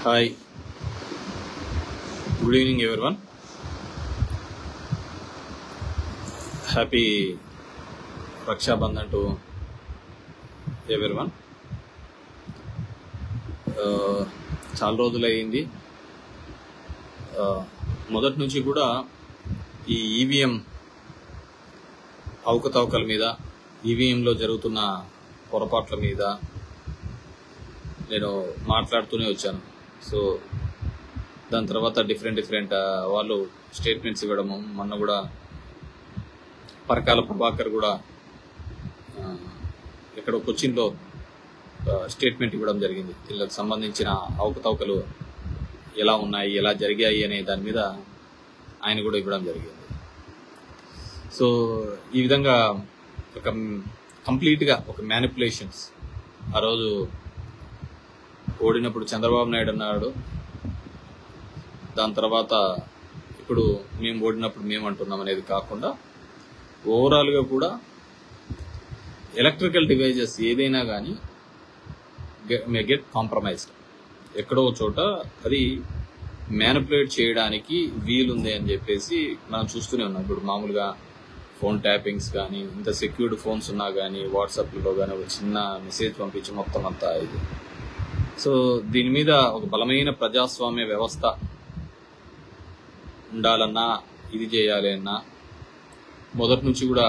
Hi, good evening everyone. Happy Raksha Bandhan to everyone. చాలా రోజులు అయింది. మొదటి నుంచి కూడా ఈ ఈవీఎం అవకతవకల మీద, ఈవీఎంలో జరుగుతున్న పొరపాట్ల మీద నేను మాట్లాడుతూనే వచ్చాను. సో దాని తర్వాత డిఫరెంట్ వాళ్ళు స్టేట్మెంట్స్ ఇవ్వడము, మొన్న కూడా పరకాల ప్రభాకర్ కూడా ఎక్కడో కొచ్చిన్లో స్టేట్మెంట్ ఇవ్వడం జరిగింది. వీళ్ళకి సంబంధించిన అవకతవకలు ఎలా ఉన్నాయి, ఎలా జరిగాయి అనే దాని మీద ఆయన కూడా ఇవ్వడం జరిగింది. సో ఈ విధంగా ఒక కంప్లీట్గా ఒక మ్యానిపులేషన్స్. ఆ రోజు ఓడినప్పుడు చంద్రబాబు నాయుడు అన్నాడు, దాని తర్వాత ఇప్పుడు మేము ఓడినప్పుడు మేము అంటున్నాం అనేది కాకుండా ఓవరాల్గా కూడా ఎలక్ట్రికల్ డివైజెస్ ఏదైనా కానీ మే గెట్ కాంప్రమైజ్డ్. ఎక్కడో చోట అది మ్యానిపులేట్ చేయడానికి వీలుంది అని చెప్పేసి మనం చూస్తూనే ఉన్నాం. ఇప్పుడు మామూలుగా ఫోన్ ట్యాపింగ్స్ కానీ, ఇంత సెక్యూర్డ్ ఫోన్స్ ఉన్నా కానీ, వాట్సాప్లో కానీ ఒక చిన్న మెసేజ్ పంపించి మొత్తం అంతా ఇది. సో దీని మీద ఒక బలమైన ప్రజాస్వామ్య వ్యవస్థ ఉండాలన్నా, ఇది చేయాలి అన్నా, మొదటి నుంచి కూడా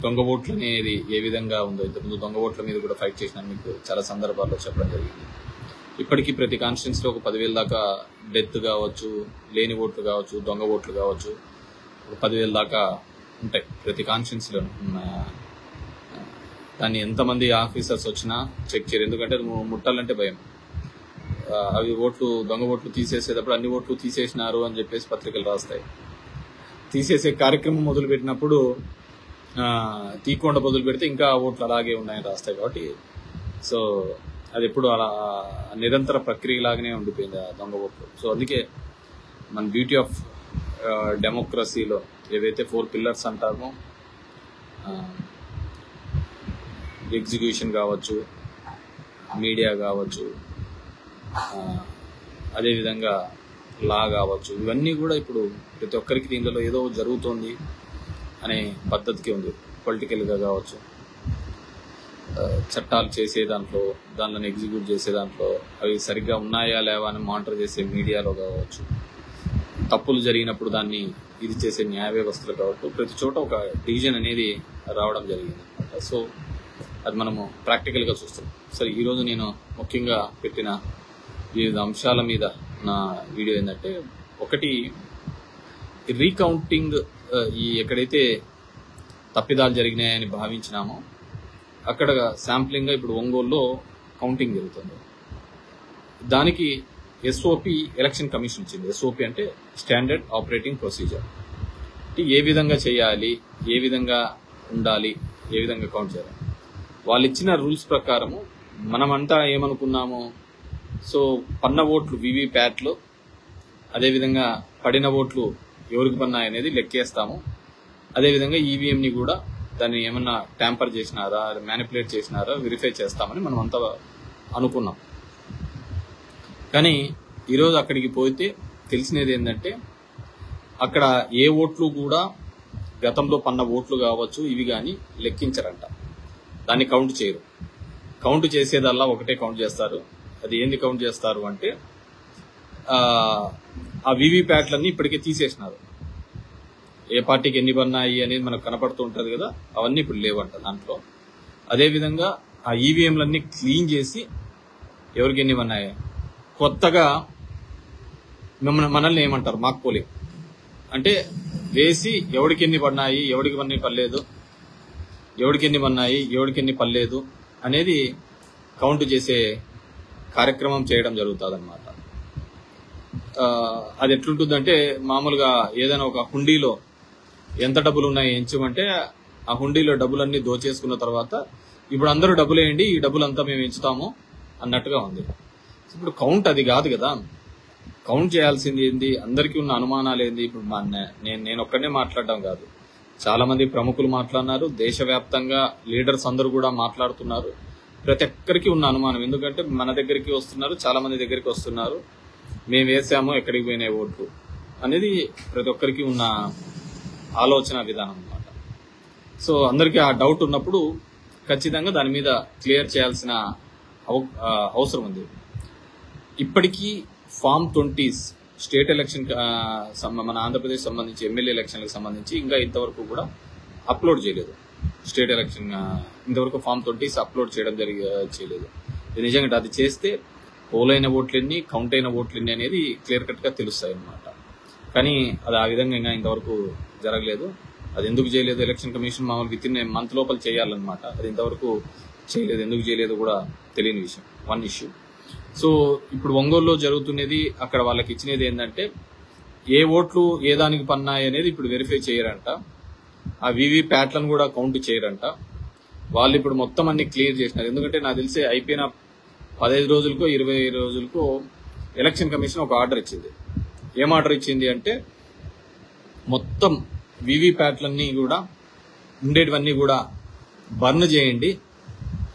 దొంగ ఓట్లు అనేది ఏ విధంగా ఉందో, ఇంతకుముందు దొంగ ఓట్ల మీద కూడా ఫైట్ చేసిన మీకు చాలా సందర్భాల్లో చెప్పడం జరిగింది. ఇప్పటికీ ప్రతి కాన్స్టిట్యున్సీలో ఒక 10,000 దాకా డెత్ కావచ్చు, లేని ఓట్లు కావచ్చు, దొంగ ఓట్లు కావచ్చు, ఒక 10,000 దాకా ఉంటాయి ప్రతి కాన్స్టిట్యున్సీలో. దాన్ని ఎంతమంది ఆఫీసర్స్ వచ్చినా చెక్ చేయరు, ఎందుకంటే ముట్టాలంటే భయం. అవి ఓట్లు, దొంగ ఓట్లు తీసేసేటప్పుడు అన్ని ఓట్లు తీసేసినారు అని చెప్పేసి పత్రికలు రాస్తాయి. తీసేసే కార్యక్రమం మొదలుపెట్టినప్పుడు తీయకుండా మొదలు పెడితే ఇంకా ఓట్లు అలాగే ఉన్నాయని రాస్తాయి. కాబట్టి సో అది ఎప్పుడు అలా నిరంతర ప్రక్రియలాగానే ఉండిపోయింది ఆ దొంగ ఓట్లు. సో అందుకే మన బ్యూటీ ఆఫ్ డెమోక్రసీలో ఏవైతే 4 పిల్లర్స్ అంటామో, ఎగ్జిక్యూషన్ కావచ్చు, మీడియా కావచ్చు, అదేవిధంగా లా కావచ్చు, ఇవన్నీ కూడా ఇప్పుడు ప్రతి ఒక్కరికి దీనిలో ఏదో జరుగుతోంది అనే పద్ధతికి ఉంది. పొలిటికల్గా కావచ్చు, చట్టాలు చేసే దాంట్లో, దానిని ఎగ్జిక్యూట్ చేసే దాంట్లో అవి సరిగ్గా ఉన్నాయా లేవా అని మానిటర్ చేసే మీడియాలో కావచ్చు, తప్పులు జరిగినప్పుడు దాన్ని ఇది చేసే న్యాయ వ్యవస్థలు కావచ్చు, ప్రతి చోట ఒక డివిజన్ అనేది రావడం జరిగింది అనమాట. సో అది మనము ప్రాక్టికల్గా చూస్తాం. సరే, ఈరోజు నేను ముఖ్యంగా పెట్టిన వివిధ అంశాల మీద నా వీడియో ఏంటంటే, ఒకటి రీకౌంటింగ్. ఈ ఎక్కడైతే తప్పిదాలు జరిగినాయని భావించినామో అక్కడ శాంప్లింగ్గా ఇప్పుడు ఒంగోలులో కౌంటింగ్ జరుగుతుంది. దానికి ఎస్ఓపి ఎలక్షన్ కమిషన్ ఇచ్చింది. ఎస్ఓపి అంటే స్టాండర్డ్ ఆపరేటింగ్ ప్రొసీజర్. అంటే ఏ విధంగా చేయాలి, ఏ విధంగా ఉండాలి, ఏ విధంగా కౌంట్ చేయాలి. వాళ్ళు ఇచ్చిన రూల్స్ ప్రకారము మనమంతా ఏమనుకున్నాము, సో పన్న ఓట్లు వీవీప్యాట్లు, అదేవిధంగా పడిన ఓట్లు ఎవరికి పన్నాయి అనేది లెక్కేస్తాము. అదేవిధంగా ఈవీఎంని కూడా దాన్ని ఏమన్నా ట్యాంపర్ చేసినారా, మ్యానిపులేట్ చేసినారా వెరిఫై చేస్తామని మనం అంతా అనుకున్నాం. కానీ ఈరోజు అక్కడికి పోతే తెలిసినది ఏంటంటే, అక్కడ ఏ ఓట్లు కూడా గతంలో పన్న ఓట్లు కావచ్చు ఇవి కానీ లెక్కించరంట. దాన్ని కౌంట్ చేయరు. కౌంట్ చేసేదల్లా ఒకటే కౌంట్ చేస్తారు. అది ఏంది కౌంట్ చేస్తారు అంటే, ఆ వీవీప్యాట్లన్నీ ఇప్పటికే తీసేసినారు. ఏ పార్టీకి ఎన్ని పన్నాయి అనేది మనకు కనపడుతూ ఉంటుంది కదా, అవన్నీ ఇప్పుడు లేవంట దాంట్లో. అదేవిధంగా ఆ ఈవీఎంలన్నీ క్లీన్ చేసి ఎవరికి ఎన్ని పన్నాయి, కొత్తగా మనల్ని ఏమంటారు, మాక్ పోలింగ్ అంటే వేసి ఎవరికి ఎన్ని పడినాయి, ఎవరికి పన్ని పర్లేదు, ఎవరికి ఎన్ని పన్నాయి, ఎవరికి ఎన్ని పర్లేదు అనేది కౌంట్ చేసే కార్యక్రమం చేయడం జరుగుతుంది అనమాట. అది ఎట్లుంటుందంటే, మామూలుగా ఏదైనా ఒక హుండీలో ఎంత డబ్బులు ఉన్నాయి ఎంచమంటే, ఆ హుండీలో డబ్బులన్నీ దోచేసుకున్న తర్వాత ఇప్పుడు అందరూ డబ్బులు వేయండి, ఈ డబ్బులంతా మేము ఎంచుతాము అన్నట్టుగా ఉంది. ఇప్పుడు కౌంట్ అది కాదు కదా. కౌంట్ చేయాల్సింది ఏంది, అందరికీ ఉన్న అనుమానాలు ఏంది. ఇప్పుడు నేను ఒక్కనే మాట్లాడడం కాదు, చాలా మంది ప్రముఖులు మాట్లాడినారు, దేశవ్యాప్తంగా లీడర్స్ అందరూ కూడా మాట్లాడుతున్నారు. ప్రతి ఒక్కరికి ఉన్న అనుమానం, ఎందుకంటే మన దగ్గరికి వస్తున్నారు, చాలా మంది దగ్గరికి వస్తున్నారు. మేము వేసాము ఎక్కడికి పోయినాయి ఓట్లు అనేది ప్రతి ఒక్కరికి ఉన్న ఆలోచన విధానం అన్నమాట. సో అందరికీ ఆ డౌట్ ఉన్నప్పుడు ఖచ్చితంగా దాని మీద క్లియర్ చేయాల్సిన అవసరం ఉంది. ఇప్పటికీ ఫామ్ 20s స్టేట్ ఎలక్షన్ మన ఆంధ్రప్రదేశ్ సంబంధించి ఎమ్మెల్యే ఎలక్షన్లకు సంబంధించి ఇంకా ఇంతవరకు కూడా అప్లోడ్ చేయలేదు. స్టేట్ ఎలక్షన్ ఇంతవరకు ఫామ్ 20s అప్లోడ్ చేయలేదు. ఇది నిజంగా అది చేస్తే పోలైన ఓట్లెన్ని, కౌంట్ అయిన ఓట్లెన్ని అనేది క్లియర్ కట్ గా తెలుస్తాయి అన్నమాట. కానీ అది ఆ విధంగా ఇంకా ఇంతవరకు జరగలేదు. అది ఎందుకు చేయలేదు, ఎలక్షన్ కమిషన్ మామూలుగా విత్ ఇన్ మంత్ లోపల చేయాలన్నమాట. అది ఇంతవరకు చేయలేదు. ఎందుకు చేయలేదు కూడా తెలియని విషయం, వన్ ఇష్యూ. సో ఇప్పుడు ఒంగోలులో జరుగుతున్నది, అక్కడ వాళ్ళకి ఇచ్చినది ఏంటంటే ఏ ఓట్లు ఏ దానికి పన్నాయి అనేది ఇప్పుడు వెరిఫై చేయరంట. ఆ వివి ప్యాట్లను కూడా కౌంట్ చేయరంట. వాళ్ళు ఇప్పుడు మొత్తం అన్ని క్లియర్ చేసినారు. ఎందుకంటే నాకు తెలిసే అయిపోయిన 15 రోజులకో 20 రోజులకో ఎలక్షన్ కమిషన్ ఒక ఆర్డర్ ఇచ్చింది. ఏం ఆర్డర్ ఇచ్చింది అంటే మొత్తం వివి ప్యాట్లన్నీ కూడా ఉండేటివన్నీ కూడా బర్న్ చేయండి,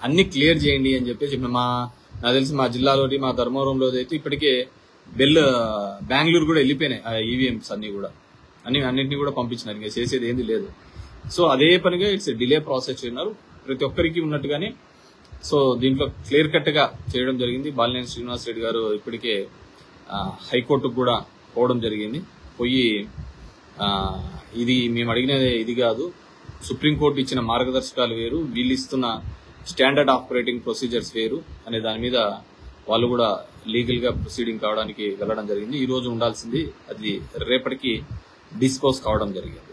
అన్ని క్లియర్ చేయండి అని చెప్పేసి నాకు తెలిసి మా జిల్లాలోని మా ధర్మవరంలో అయితే ఇప్పటికే బెంగళూరు కూడా వెళ్ళిపోయినాయి ఆ ఈవీఎంస్ అన్ని కూడా, అన్నింటినీ కూడా పంపించినారు. ఇంకా చేసేది ఏంది లేదు. సో అదే పనిగా ఇట్స్ డిలే ప్రాసెస్ చేయన్నారు ప్రతి ఒక్కరికి ఉన్నట్టుగానే. సో దీంట్లో క్లియర్ కట్ గా చేయడం జరిగింది. బాలినేని శ్రీనివాస్ రెడ్డి గారు ఇప్పటికే హైకోర్టుకు కూడా పోవడం జరిగింది. పోయి ఇది మేము అడిగినది ఇది కాదు, సుప్రీంకోర్టు ఇచ్చిన మార్గదర్శకాలు వేరు, వీళ్ళు ఇస్తున్న స్టాండర్డ్ ఆపరేటింగ్ ప్రొసీజర్స్ వేరు అనే దాని మీద వాళ్ళు కూడా లీగల్ గా ప్రొసీడింగ్ కావడానికి వెళ్ళడం జరిగింది. ఈ రోజు ఉండాల్సింది అది రేపటికి డిస్పోజ్ కావడం జరిగింది.